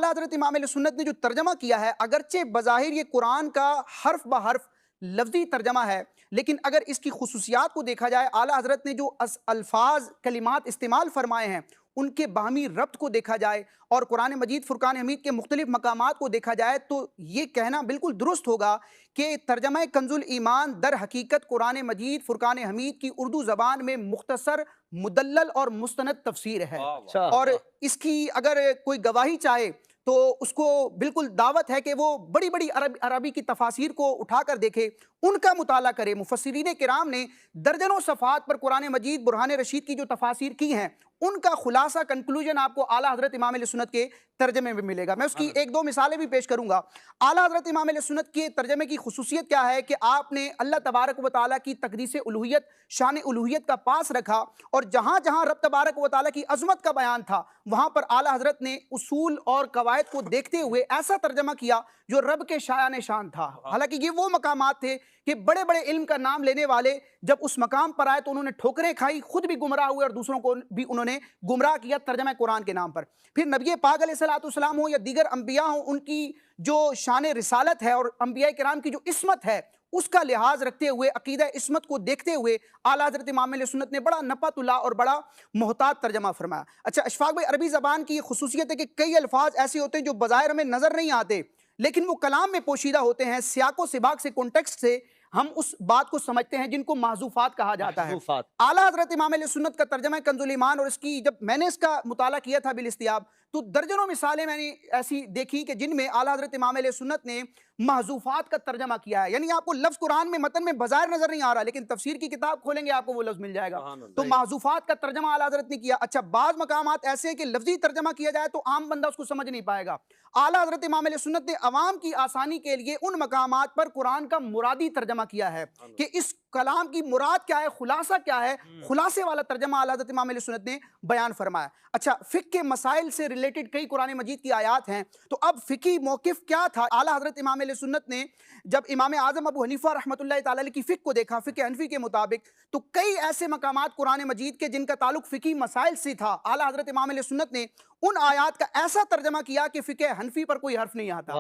आला हज़रत इमाम अहले सुन्नत ने जो तर्जमा किया है, अगरचे बज़ाहिर ये कुरान का हर्फ ब हर्फ लफ्ज़ी तर्जमा है, लेकिन अगर इसकी खुसूसियात को देखा जाए, आला हज़रत ने जो अल्फाज कलिमात इस्तेमाल फरमाए हैं, उनके बाहमी रब्त को देखा जाए और कुरान मजीद फुरकान हमीद के मुख्तलिफ मकामात को देखा जाए, तो ये कहना बिल्कुल दुरुस्त होगा कि तर्जमा कंजुल ईमान दर हकीकत कुरान मजीद फुरकान हमीद की उर्दू ज़बान में मुख्तसर, मुदल्लल और मुस्तनद तफसीर है। और इसकी अगर कोई गवाही चाहे तो उसको बिल्कुल दावत है कि वो बड़ी बड़ी अरबी की तफासिर को उठाकर देखे, उनका मुताला करे। मुफस्सिरीन किराम ने दर्जनों सफ़ात पर कुरान मजीद बुरहान रशीद की जो तफासिर की हैं, उनका खुलासा कंक्लूजन आपको आला हज़रत इमाम अहले सुन्नत के तर्जमे में मिलेगा। मैं उसकी एक दो मिसालें भी पेश करूंगा। आला हज़रत इमाम अहले सुन्नत के तर्जमे की खुसूसियत क्या है कि आपने अल्लाह तबारक व तआला की तक़दीस उलूहियत, शान उलूहियत का पास रखा और जहां जहां रब तबारक व तआला की अज़मत का बयान था, वहां पर आला हज़रत ने उसूल और कवायद को देखते हुए ऐसा तर्जमा किया जो रब के शायान शान था। हालांकि ये वो मकामात थे कि बड़े बड़े इल्म का नाम लेने वाले जब उस मकाम पर आए तो उन्होंने ठोकरें खाई, खुद भी गुमराह हुए और दूसरों को भी उन्होंने गुमराह किया तर्जमा कुरान के नाम पर। फिर नबी पाक अलैहिस्सलाम हो या दीगर अंबिया हो, उनकी जो शान रिसालत है और अंबिया किराम की जो इस्मत है, उसका लिहाज रखते हुए, अकीदा इस्मत को देखते हुए आला हज़रत इमाम अहले सुन्नत ने बड़ा नपतुल्लाह और बड़ा मोहतात तर्जमा फरमाया। अच्छा अशफाक भाई, अरबी ज़बान की खुसूसियत है कि कई अल्फाज ऐसे होते हैं जो बज़ाहिर हमें नज़र नहीं आते, लेकिन वो कलाम में पोशीदा होते हैं, सियाको सिबाक से, कॉन्टेक्स्ट से हम उस बात को समझते हैं जिनको महज़ूफ़ात कहा जाता है। आला हज़रत इमाम अहले सुन्नत का तर्जमा कंजुल ईमान, और इसकी जब मैंने इसका मुताला किया था बिल-इस्तियाब, तो दर्जनों मिसालें मैंने ऐसी देखी कि जिनमें आला हज़रत इमाम अहले सुन्नत ने महज़ूफ़ात का तर्जमा किया है। यानी आपको लफ्ज़ कुरान में मतन में बज़ाहिर नज़र नहीं आ रहा, लेकिन तफसीर की किताब खोलेंगे आपको वो लफ्ज़ मिल जाएगा। तो महज़ूफ़ात का तर्जमा आला हज़रत ने किया। अच्छा, बाज़ मकामात ऐसे हैं कि लफ्ज़ी तर्जमा किया जाए तो आम बंदा उसको समझ नहीं पाएगा। आला हज़रत इमाम अहले सुन्नत ने अवाम की आसानी के लिए उन मकामात पर कुरान का मुरादी तर्जमा किया है कि इस कलाम की मुराद क्या है, खुलासा क्या है, खुलासे वाला तर्जमा आला हज़रत इमाम अहले सुन्नत ने बयान फरमाया। अच्छा, फ़िक़्ह के मसाइल से रिलेटेड कई कुरान मजीद की आयात हैं, तो अब फ़िक़ही मौक़िफ़ क्या था? आला हज़रत इमाम अहले सुन्नत ने जब इमाम आज़म अबू हनीफ़ा रहमतुल्लाहि तआला अलैह की फ़िक़्ह को देखा, फ़िक़्ह हनफ़ी के मुताबिक, तो कई ऐसे मकामात कुरान मजीद के जिनका ताल्लुक फ़िक़ही मसाइल से था, आला हज़रत इमाम अहले सुन्नत ने उन आयात का ऐसा तर्जमा किया कि फ़िक़्ह हनफ़ी पर कोई हर्फ नहीं आता।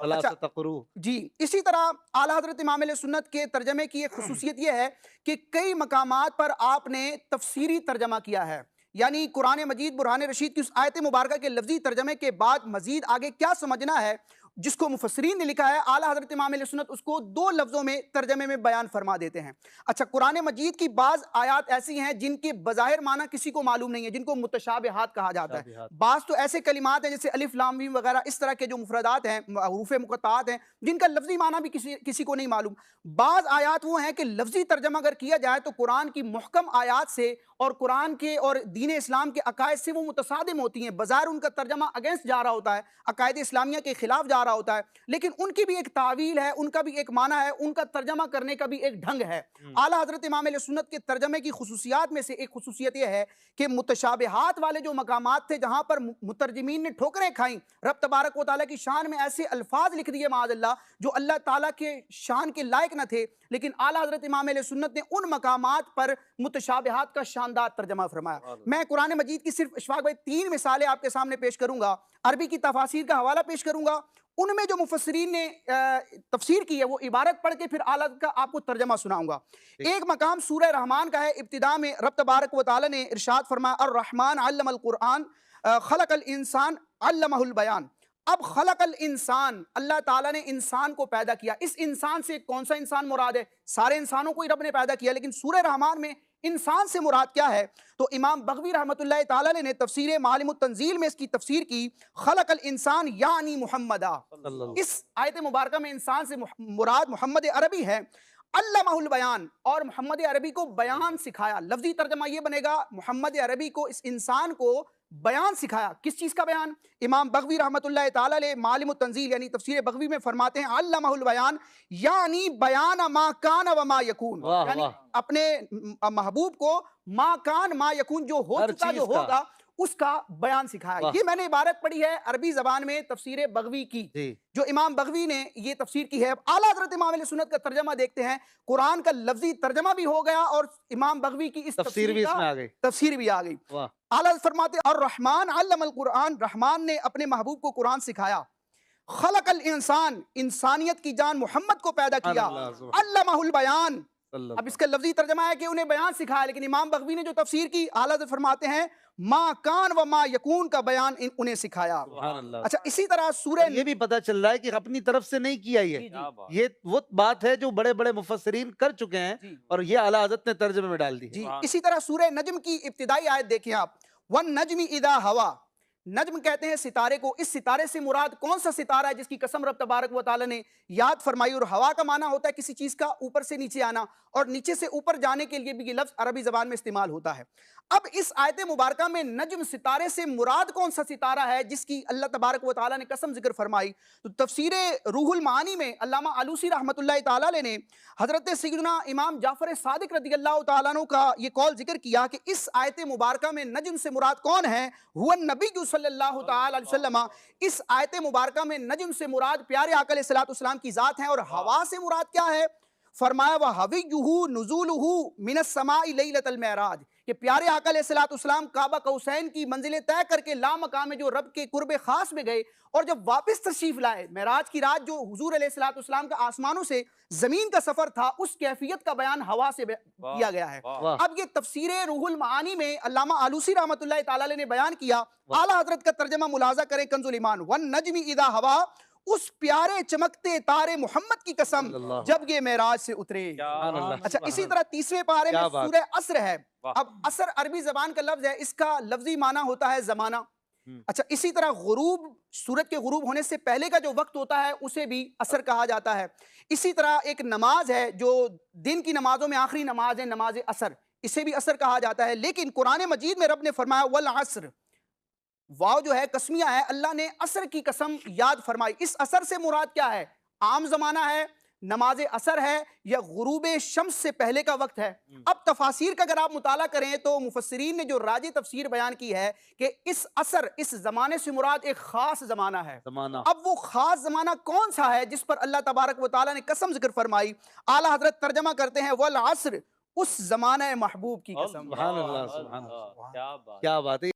अच्छा, जी, इसी तरह आला हज़रत इमाम अहले सुन्नत के तर्जमे की एक खुसूसियत यह है कि कई मकामात पर आपने तफसीरी तर्जमा किया है। यानी कुरान मजीद बुरहान रशीद की उस आयत मुबारका के लफ्ज़ी तर्जमे के बाद मजीद आगे क्या समझना है, जिसको मुफस्सिरीन ने लिखा है, आला हज़रत इमाम अहले सुन्नत उसको दो लफ्ज़ों में तर्जमे में बयान फरमा देते हैं। अच्छा, कुरान मजीद की बाज़ आयात ऐसी हैं जिनके बज़ाहिर माना किसी को मालूम नहीं है, जिनको मुतशाबिहात कहा जाता है। बाज़ तो ऐसे कलिमात हैं जैसे अलिफ लाम मीम वगैरह, इस तरह के जो मुफ़रदात हैं, हरूफ़ मुक़त्ताआत हैं, जिनका लफ्ज़ी माना भी किसी को नहीं मालूम। बाज़ आयात वो हैं कि लफ्ज़ी तर्जमा अगर किया जाए तो कुरान की मुहकम आयात से और कुरान के और दीन इस्लाम के अकायद से वो मुतसादिम होती हैं। बज़ाहिर उनका तर्जमा अगेंस्ट जा रहा होता है, अकायद इस्लामिया के खिलाफ जा रहा होता है, लेकिन उनकी भी एक तावील है, उनका भी एक माना है, उनका तर्जमा करने का भी एक ढंग है। आला हज़रत इमाम अहले सुन्नत के तर्जमे की खुसूसियात में से एक खुसूसियत यह है कि मुतशाबिहात वाले जो मकामात थे, जहां पर मुतरजिमीन ने ठोकरें खाई, रब तबारक व तआला की शान में ऐसे अल्फाज लिख दिए माअल्लाह जो अल्लाह ताला के शान के लायक न थे, लेकिन आला हज़रत इमाम अहले सुन्नत ने उन मकामात पर मुतशाबिहात का शानदार तर्जमा फरमाया। मैं कुरान मजीद की सिर्फ इशफाक भाई 3 मिसालें आपके सामने पेश करूंगा, अरबी की तफासीर का हवाला पेश करूंगा, उनमें जो मुफस्सिरीन ने तफसीर की है वो इबारत पढ़ के फिर आला का आपको तर्जमा सुनाऊंगा। एक मकाम सूरह रहमान का है, इब्तिदा में रब तबारक व तआला ने इरशाद फरमाया, अर रहमान अल्लमल कुरआन खलकल इंसान अल्लमहुल बयान। अब खलकल इंसान, अल्लाह ताला ने इंसान को पैदा किया। इस इंसान से कौन सा इंसान मुराद है? सारे इंसानों को ही रब ने पैदा किया, लेकिन सूरह रहमान में इंसान से मुराद क्या है? तो इमाम बग़वी रहमतुल्लाहि तआला ने तफसीर मालिमुत तंजील में इसकी तफसीर की, खलकल इंसान यानी मुहम्मदा। इस आयत मुबारका में इंसान से मुराद मोहम्मद अरबी है। अल्लमहुल बयान, और मोहम्मद अरबी को बयान सिखाया। लफ्जी तर्जमा ये बनेगा, मोहम्मद अरबी को, इस इंसान को बयान सिखाया। किस चीज का बयान? इमाम बग़वी रहमतुल्लाहि तआला अलैह मालिमुत तंजील यानी तफसीर बग़वी में फरमाते हैं, अल्लमहुल बयान यानी बयान मा कान व मा यकून, यानी अपने महबूब को मा कान मा यकून, जो हो चुका जो होगा उसका बयान सिखाया। वाह। ये मैंने इबारत पढ़ी है अरबी जबान में तफसीर बगवी की, जी। जो इमाम बगवी ने ये तफसीर की है। आला हज़रत इमाम अहले सुन्नत का तर्जमा देखते हैं, कुरान का लफ्जी तर्जमा भी हो गया और इमाम बगवी की इस तफसीर तफसीर भी का इसमें आ गई। तफसीर भी आ गई। वाह। आला फरमाते और रहमान अल्लमल कुरान, रहमान ने अपने महबूब को कुरान सिखाया। खलकल इंसान, इंसानियत की जान मोहम्मद को पैदा किया। सुभान अल्लाह, अल्लमहुल बयान, अब सल्लल्लाहु इसका लफ्जी तर्जमा है कि उन्हें बयान सिखाया, लेकिन इमाम बगवी ने जो तफसीर की आला हज़रत फरमाते हैं माँ कान व माँ यकून का बयान उन्हें सिखाया। सुभान अल्लाह। अच्छा, इसी तरह और सूरह ये भी पता चल रहा है कि अपनी तरफ से नहीं किया जी, जी, ये वो बात है जो बड़े बड़े मुफस्सिरीन कर चुके हैं जी, और ये आला हज़रत ने तर्जुमे में डाल दी है। जी। इसी तरह सूरह नज्म की इब्तिदाई आयत देखिए आप, वन नज्मी इदा हवा, नज्म कहते हैं सितारे को। इस सितारे से मुराद कौन सा सितारा है जिसकी कसम रब तबारक व तआला ने याद फरमाई। और हवा का माना होता है किसी चीज का ऊपर से नीचे आना, और नीचे से ऊपर जाने के लिए भी ये लफ्ज अरबी जबान में इस्तेमाल होता है। अब इस आयत मुबारका में नज्म सितारे से मुराद कौन सा सितारा है जिसकी अल्लाह तबारक व तआला ने कसम जिक्र फरमाई। तो तफसीर रूहुल मानी में अल्लामा आलूसी रहमतुल्लाह तआला अलैह ने हजरत सैयदना इमाम जाफर सादिक रज़ियल्लाहु तआला अन्हु का ये कौल जिक्र किया कि इस आयत मुबारका में नज्म से मुराद कौन है, हुवा नबी सल्लल्लाहु तआला अलैहि वसल्लम। इस आयत मुबारका में नज्म से मुराद प्यारे आका अलैहिस्सलातु वस्सलाम की जात है। और हवा से मुराद क्या है, फरमाया व हवीयुहु नुज़ूलुहु मिनस समाई लैलतल मेराज, कि प्यारे आका अलैहिस्सलातु वस्सलाम काबा कौसैन की मंजिलें तय करके लामकाम में जो रब के कुर्बे खास में गए, और जब वापस तशरीफ लाए मेराज की रात जो हुजूर अलैहिस्सलातु वस्सलाम का आसमानों से जमीन का सफर था, उस कैफियत का बयान हवा से किया गया है। अब ये तफसीर रूहुल मानी में अल्लामा आलूसी रहमतुल्लाह तआला अलैह ने बयान किया। आला हजरत का तर्जमा मुलाजा करें कंजुल ईमान, वन नजमी इदा हवा, उस प्यारे चमकते तारे मोहम्मद की कसम जब ये मेराज से उतरे। अच्छा, इसी तरह तीसरे पारे में सूरह असर है। अब असर अरबी जबान का लफ्ज है, इसका लफ्जी माना होता है जमाना। अच्छा, इसी तरह गुरूब, सूरज के गुरूब होने से पहले का जो वक्त होता है उसे भी असर कहा जाता है। इसी तरह एक नमाज है जो दिन की नमाजों में आखिरी नमाज है, नमाज असर, इसे भी असर कहा जाता है। लेकिन कुरान मजीद में रब ने फरमाया वल असर, वाव जो है कसमिया है, अल्लाह ने असर की कसम याद फरमाई। इस असर से मुराद क्या है, आम जमाना है, नमाज असर है, या गुरूब शम्स से पहले का वक्त है। अब तफासिर का अगर आप मुताला करें तो मुफस्सिरीन ने जो राजी तफसीर बयान की है कि इस असर, इस जमाने से मुराद एक खास जमाना है। अब वो खास जमाना कौन सा है जिस पर अल्लाह तबारक व तआला ने कसम जिक्र फरमाई। आला हजरत तर्जमा करते हैं वल असर, उस जमाने महबूब की कसम। सुभान अल्लाह, सुभान अल्लाह, क्या बात है।